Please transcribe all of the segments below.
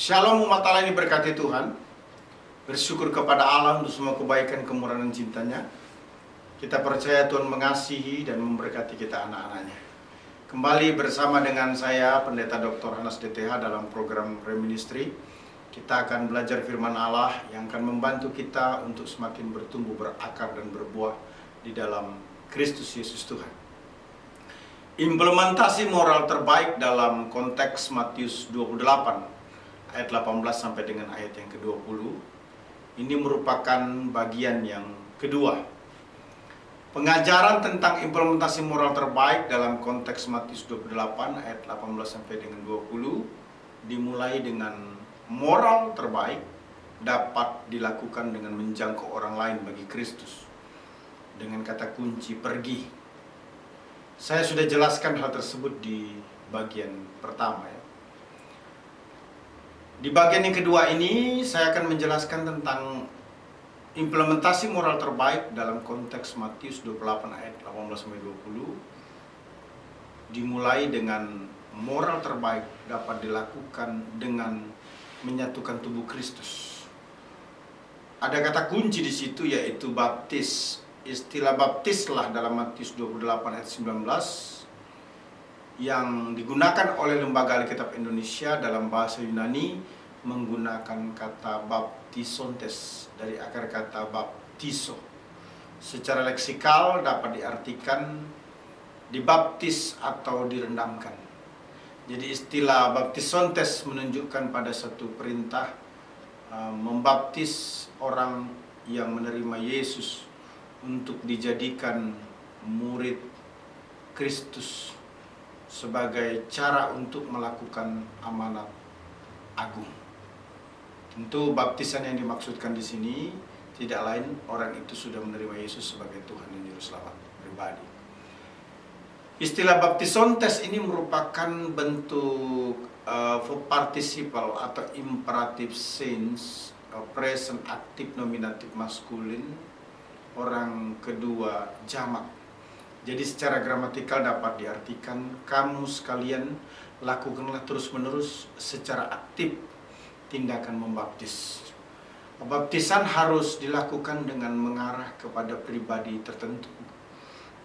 Shalom umat Allah yang diberkati Tuhan. Bersyukur kepada Allah untuk semua kebaikan, kemurahan dan cintanya. Kita percaya Tuhan mengasihi dan memberkati kita anak-anaknya. Kembali bersama dengan saya Pendeta Dr. Hanas DTH dalam program Reministry. Kita akan belajar firman Allah yang akan membantu kita untuk semakin bertumbuh, berakar dan berbuah di dalam Kristus Yesus Tuhan. Implementasi moral terbaik dalam konteks Matius 28 ayat 18 sampai dengan ayat yang ke-20. Ini merupakan bagian yang kedua. Pengajaran tentang implementasi moral terbaik dalam konteks Matius 28 ayat 18 sampai dengan 20 dimulai dengan moral terbaik dapat dilakukan dengan menjangkau orang lain bagi Kristus. Dengan kata kunci pergi. Saya sudah jelaskan hal tersebut di bagian pertama ya. Di bagian yang kedua ini saya akan menjelaskan tentang implementasi moral terbaik dalam konteks Matius 28 ayat 18 sampai 20. Dimulai dengan moral terbaik dapat dilakukan dengan menyatukan tubuh Kristus. Ada kata kunci di situ yaitu baptis. Istilah baptislah dalam Matius 28 ayat 19 yang digunakan oleh Lembaga Alkitab Indonesia dalam bahasa Yunani menggunakan kata baptisontes dari akar kata baptiso. Secara leksikal dapat diartikan dibaptis atau direndamkan. Jadi istilah baptisontes menunjukkan pada satu perintah membaptis orang yang menerima Yesus untuk dijadikan murid Kristus sebagai cara untuk melakukan amanat agung. Tentu baptisan yang dimaksudkan di sini tidak lain orang itu sudah menerima Yesus sebagai Tuhan dan Juru Selamat pribadi. Istilah baptisontes ini merupakan bentuk verb participle atau imperative sense, present active nominative maskulin, orang kedua jamak. Jadi secara gramatikal dapat diartikan kamu sekalian lakukanlah terus-menerus secara aktif tindakan membaptis. Baptisan harus dilakukan dengan mengarah kepada pribadi tertentu,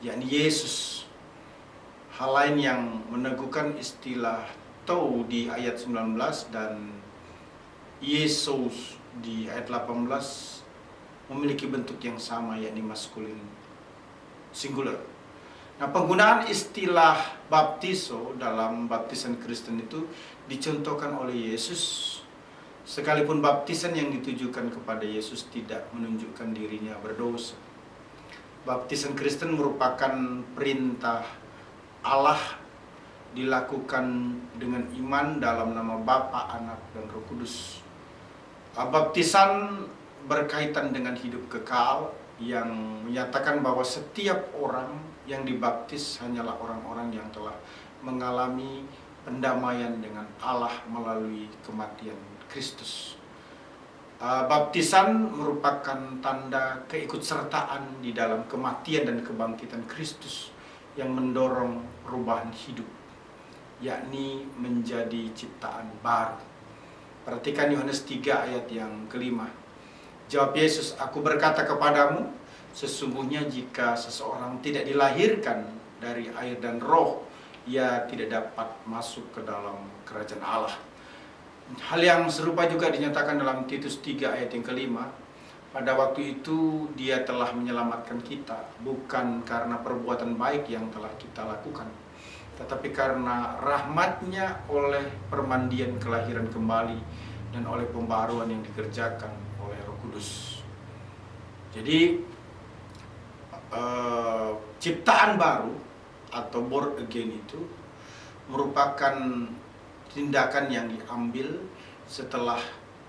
yakni Yesus. Hal lain yang meneguhkan istilah tou di ayat 19 dan Yesus di ayat 18 memiliki bentuk yang sama, yakni maskulin singular. Nah, penggunaan istilah baptiso dalam baptisan Kristen itu dicontohkan oleh Yesus. Sekalipun baptisan yang ditujukan kepada Yesus tidak menunjukkan dirinya berdosa. Baptisan Kristen merupakan perintah Allah dilakukan dengan iman dalam nama Bapa, Anak, dan Roh Kudus. Baptisan berkaitan dengan hidup kekal yang menyatakan bahwa setiap orang yang dibaptis hanyalah orang-orang yang telah mengalami pendamaian dengan Allah melalui kematian Kristus. Baptisan merupakan tanda keikutsertaan di dalam kematian dan kebangkitan Kristus yang mendorong perubahan hidup, yakni menjadi ciptaan baru. Perhatikan Yohanes 3 ayat yang kelima. Jawab Yesus, aku berkata kepadamu, sesungguhnya jika seseorang tidak dilahirkan dari air dan roh, ia tidak dapat masuk ke dalam kerajaan Allah. Hal yang serupa juga dinyatakan dalam Titus 3 ayat yang kelima. Pada waktu itu dia telah menyelamatkan kita, bukan karena perbuatan baik yang telah kita lakukan, tetapi karena rahmat-Nya oleh permandian kelahiran kembali dan oleh pembaharuan yang dikerjakan oleh Roh Kudus. Jadi ciptaan baru atau born again itu merupakan tindakan yang diambil setelah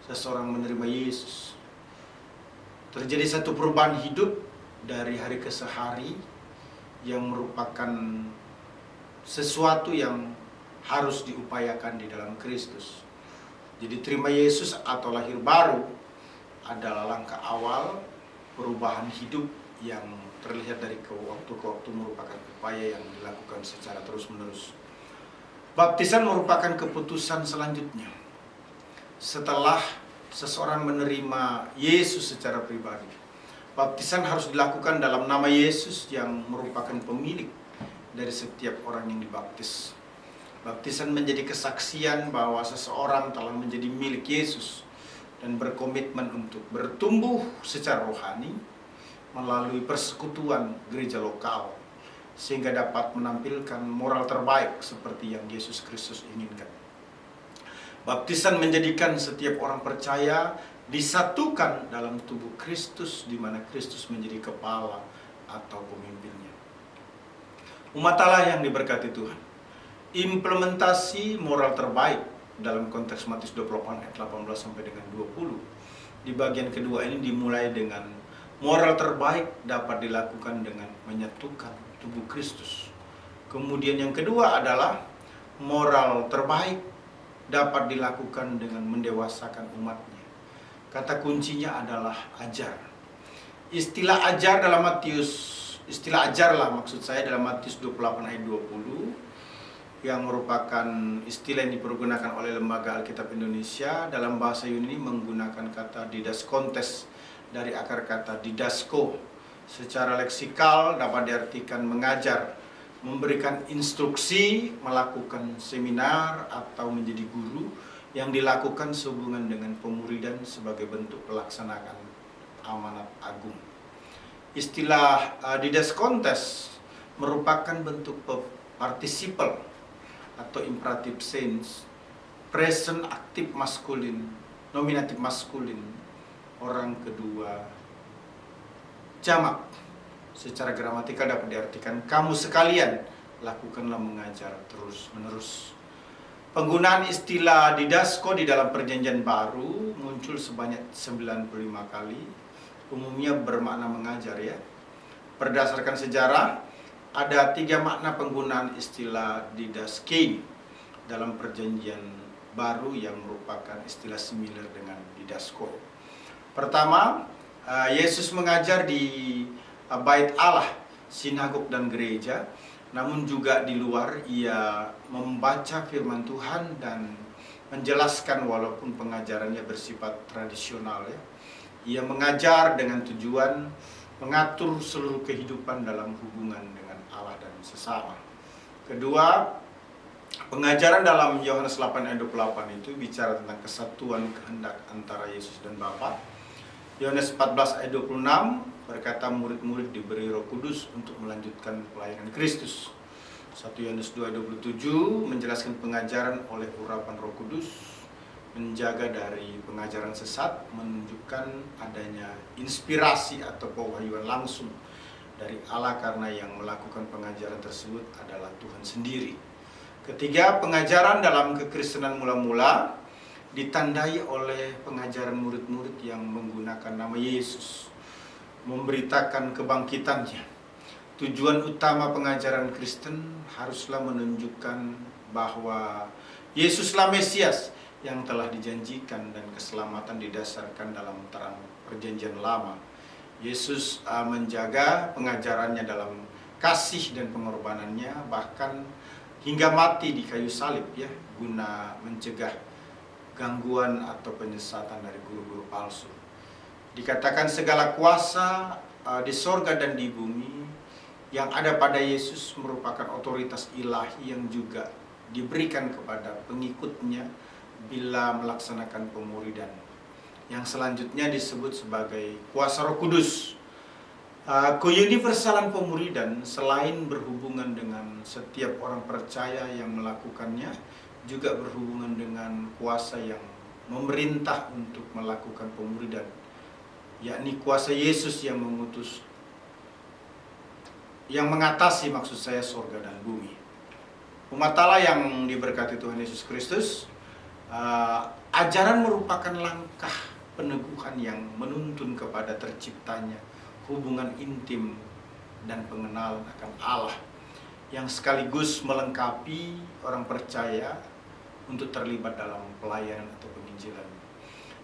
seseorang menerima Yesus. Terjadi satu perubahan hidup dari hari ke hari yang merupakan sesuatu yang harus diupayakan di dalam Kristus. Jadi terima Yesus atau lahir baru adalah langkah awal perubahan hidup yang terlihat dari waktu ke waktu merupakan upaya yang dilakukan secara terus-menerus. Baptisan merupakan keputusan selanjutnya. setelah seseorang menerima Yesus secara pribadi. Baptisan harus dilakukan dalam nama Yesus yang merupakan pemilik dari setiap orang yang dibaptis. Baptisan menjadi kesaksian bahwa seseorang telah menjadi milik Yesus dan berkomitmen untuk bertumbuh secara rohani melalui persekutuan gereja lokal, sehingga dapat menampilkan moral terbaik seperti yang Yesus Kristus inginkan. Baptisan menjadikan setiap orang percaya disatukan dalam tubuh Kristus, di mana Kristus menjadi kepala atau pemimpinnya. Umat Allah yang diberkati Tuhan, implementasi moral terbaik dalam konteks Matius 28 ayat 18 sampai dengan 20 di bagian kedua ini dimulai dengan moral terbaik dapat dilakukan dengan menyatukan tubuh Kristus. Kemudian yang kedua adalah moral terbaik dapat dilakukan dengan mendewasakan umatnya. Kata kuncinya adalah ajar. Istilah ajar dalam istilah ajarlah maksud saya dalam Matius 28 ayat 20 yang merupakan istilah yang dipergunakan oleh Lembaga Alkitab Indonesia. Dalam bahasa Yunani menggunakan kata didaskontes dari akar kata didasko. Secara leksikal dapat diartikan mengajar, memberikan instruksi, melakukan seminar, atau menjadi guru yang dilakukan sehubungan dengan pemuridan sebagai bentuk pelaksanaan amanat agung. Istilah didaskontes merupakan bentuk participle atau imperative sense, present aktif maskulin, nominatif maskulin, orang kedua jamak. Secara gramatikal dapat diartikan kamu sekalian lakukanlah mengajar terus menerus. Penggunaan istilah didasko di dalam Perjanjian Baru muncul sebanyak 95 kali, umumnya bermakna mengajar ya. Berdasarkan sejarah, ada 3 makna penggunaan istilah didaskein dalam Perjanjian Baru yang merupakan istilah similar dengan didasko. Pertama, Yesus mengajar di bait Allah, sinagog dan gereja, namun juga di luar ia membaca firman Tuhan dan menjelaskan walaupun pengajarannya bersifat tradisional ya. Ia mengajar dengan tujuan mengatur seluruh kehidupan dalam hubungan dengan Allah dan sesama. Kedua, pengajaran dalam Yohanes 8 ayat 28 itu bicara tentang kesatuan kehendak antara Yesus dan Bapa. Yohanes 14 ayat 26 berkata murid-murid diberi Roh Kudus untuk melanjutkan pelayanan Kristus. 1 Yohanes 2 ayat 27 menjelaskan pengajaran oleh urapan Roh Kudus, menjaga dari pengajaran sesat, menunjukkan adanya inspirasi atau pewahyuan langsung dari Allah karena yang melakukan pengajaran tersebut adalah Tuhan sendiri. Ketiga, pengajaran dalam kekristenan mula-mula ditandai oleh pengajaran murid-murid yang menggunakan nama Yesus, memberitakan kebangkitannya. Tujuan utama pengajaran Kristen haruslah menunjukkan bahwa Yesuslah Mesias yang telah dijanjikan dan keselamatan didasarkan dalam terang Perjanjian Lama. Yesus menjaga pengajarannya dalam kasih dan pengorbanannya, bahkan hingga mati di kayu salib ya, guna mencegah gangguan atau penyesatan dari guru-guru palsu. Dikatakan segala kuasa di sorga dan di bumi yang ada pada Yesus merupakan otoritas ilahi yang juga diberikan kepada pengikutnya bila melaksanakan pemuridan, yang selanjutnya disebut sebagai kuasa Roh Kudus. Keuniversalan pemuridan selain berhubungan dengan setiap orang percaya yang melakukannya, juga berhubungan dengan kuasa yang memerintah untuk melakukan pemuridan, yakni kuasa Yesus yang mengutus, yang mengatasi maksud saya sorga dan bumi. Umat Allah yang diberkati Tuhan Yesus Kristus, ajaran merupakan langkah peneguhan yang menuntun kepada terciptanya hubungan intim dan pengenalan akan Allah, yang sekaligus melengkapi orang percaya untuk terlibat dalam pelayanan atau penginjilan.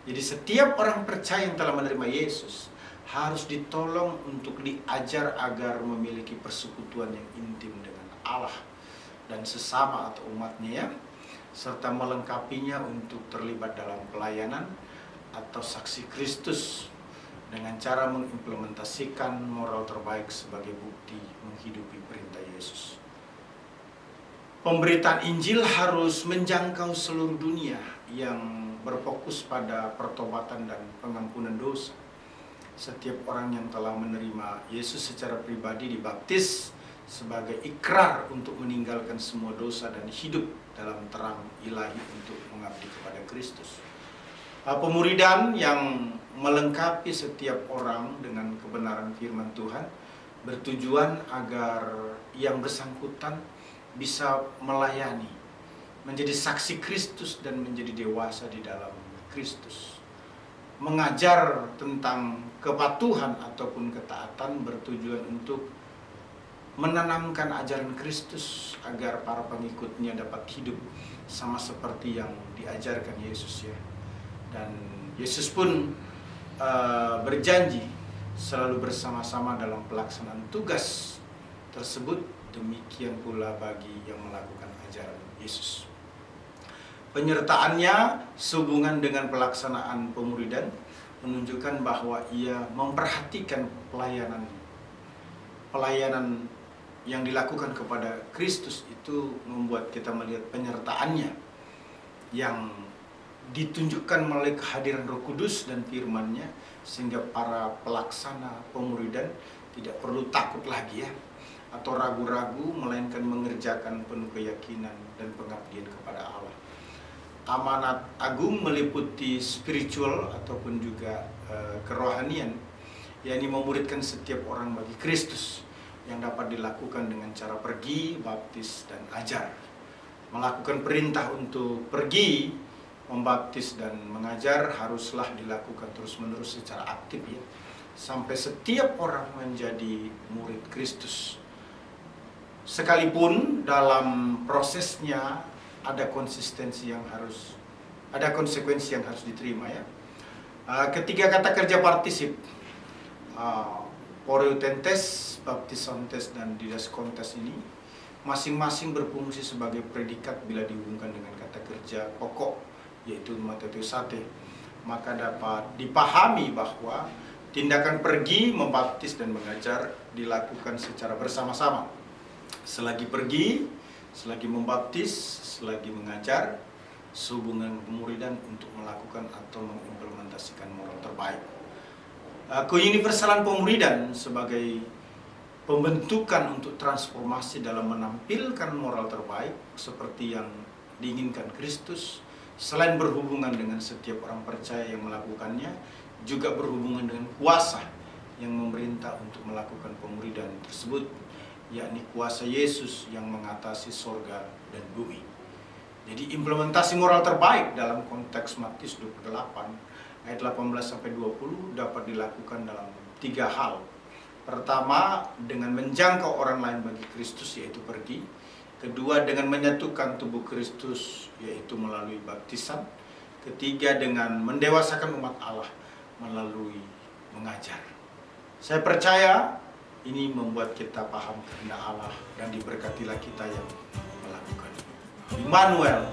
Jadi setiap orang percaya yang telah menerima Yesus harus ditolong untuk diajar agar memiliki persekutuan yang intim dengan Allah dan sesama atau umatnya ya. serta melengkapinya untuk terlibat dalam pelayanan atau saksi Kristus dengan cara mengimplementasikan moral terbaik sebagai bukti menghidupi perintah Yesus. Pemberitaan Injil harus menjangkau seluruh dunia yang berfokus pada pertobatan dan pengampunan dosa. Setiap orang yang telah menerima Yesus secara pribadi dibaptis sebagai ikrar untuk meninggalkan semua dosa dan hidup dalam terang ilahi untuk mengabdi kepada Kristus. Pemuridan yang melengkapi setiap orang dengan kebenaran firman Tuhan bertujuan agar yang bersangkutan bisa melayani, menjadi saksi Kristus dan menjadi dewasa di dalam Kristus. Mengajar tentang kepatuhan ataupun ketaatan bertujuan untuk menanamkan ajaran Kristus agar para pengikutnya dapat hidup sama seperti yang diajarkan Yesus ya. Dan Yesus pun berjanji selalu bersama-sama dalam pelaksanaan tugas tersebut, demikian pula bagi yang melakukan ajaran Yesus. Penyertaannya sehubungan dengan pelaksanaan pemuridan menunjukkan bahwa ia memperhatikan pelayanan yang dilakukan kepada Kristus. Itu membuat kita melihat penyertaannya yang ditunjukkan melalui kehadiran Roh Kudus dan firman-Nya, sehingga para pelaksana pemuridan tidak perlu takut lagi ya, atau ragu-ragu, melainkan mengerjakan penuh keyakinan dan pengabdian kepada Allah. Amanat agung meliputi spiritual ataupun juga kerohanian, yakni memuridkan setiap orang bagi Kristus, yang dapat dilakukan dengan cara pergi, baptis, dan ajar. Melakukan perintah untuk pergi, membaptis, dan mengajar haruslah dilakukan terus-menerus secara aktif ya, sampai setiap orang menjadi murid Kristus. Sekalipun dalam prosesnya ada konsekuensi yang harus diterima ya. Ketiga kata kerja partisip, Poreuthentes, baptisontes, dan didaskontes ini masing-masing berfungsi sebagai predikat bila dihubungkan dengan kata kerja pokok, yaitu matheteusate. Maka dapat dipahami bahwa tindakan pergi, membaptis, dan mengajar dilakukan secara bersama-sama. Selagi pergi, selagi membaptis, selagi mengajar, sehubungan pemuridan untuk melakukan atau mengimplementasikan moral terbaik. Keuniversalan pemuridan sebagai pembentukan untuk transformasi dalam menampilkan moral terbaik seperti yang diinginkan Kristus, selain berhubungan dengan setiap orang percaya yang melakukannya, juga berhubungan dengan kuasa yang memerintah untuk melakukan pemuridan tersebut, yakni kuasa Yesus yang mengatasi sorga dan bumi. Jadi implementasi moral terbaik dalam konteks Matius 28 ayat 18-20 dapat dilakukan dalam 3 hal. Pertama, dengan menjangkau orang lain bagi Kristus, yaitu pergi. Kedua, dengan menyatukan tubuh Kristus, yaitu melalui baptisan. Ketiga, dengan mendewasakan umat Allah melalui mengajar. Saya percaya ini membuat kita paham kehendak Allah dan diberkatilah kita yang melakukan. Immanuel,